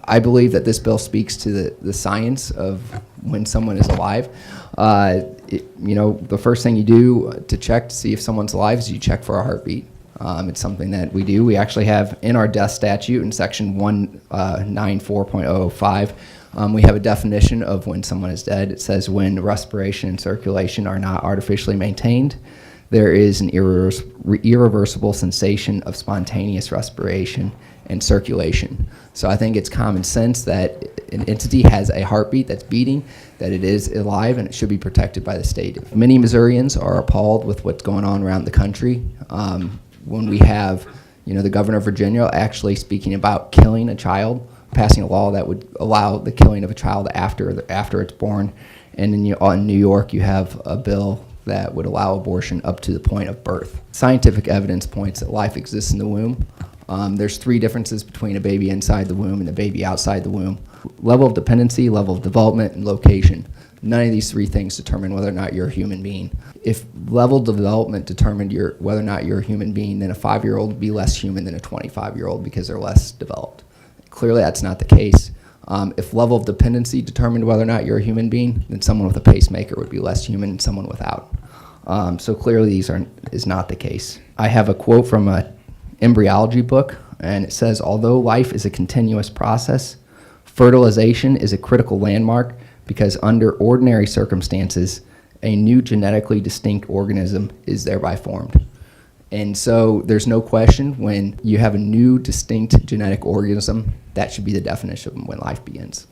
I believe that this bill speaks to the science of when someone is alive. The first thing you do to check to see if someone's alive is you check for a heartbeat. It's something that we do. We actually have in our death statute in section 194.005, we have a definition of when someone is dead. It says when respiration and circulation are not artificially maintained, there is an irreversible cessation of spontaneous respiration and circulation. So I think it's common sense that an entity has a heartbeat that's beating, that it is alive, and it should be protected by the state. Many Missourians are appalled with what's going on around the country. When we have, the governor of Virginia actually speaking about killing a child, passing a law that would allow the killing of a child after it's born, and in New York you have a bill that would allow abortion up to the point of birth. Scientific evidence points that life exists in the womb. There's 3 differences between a baby inside the womb and a baby outside the womb: level of dependency, level of development, and location. None of these 3 things determine whether or not you're a human being. If level of development determined whether or not you're a human being, then a 5-year-old would be less human than a 25-year-old because they're less developed. Clearly, that's not the case. If level of dependency determined whether or not you're a human being, then someone with a pacemaker would be less human than someone without. So clearly, is not the case. I have a quote from an embryology book, and it says, "Although life is a continuous process, fertilization is a critical landmark because under ordinary circumstances, a new genetically distinct organism is thereby formed." And so there's no question when you have a new distinct genetic organism, that should be the definition of when life begins.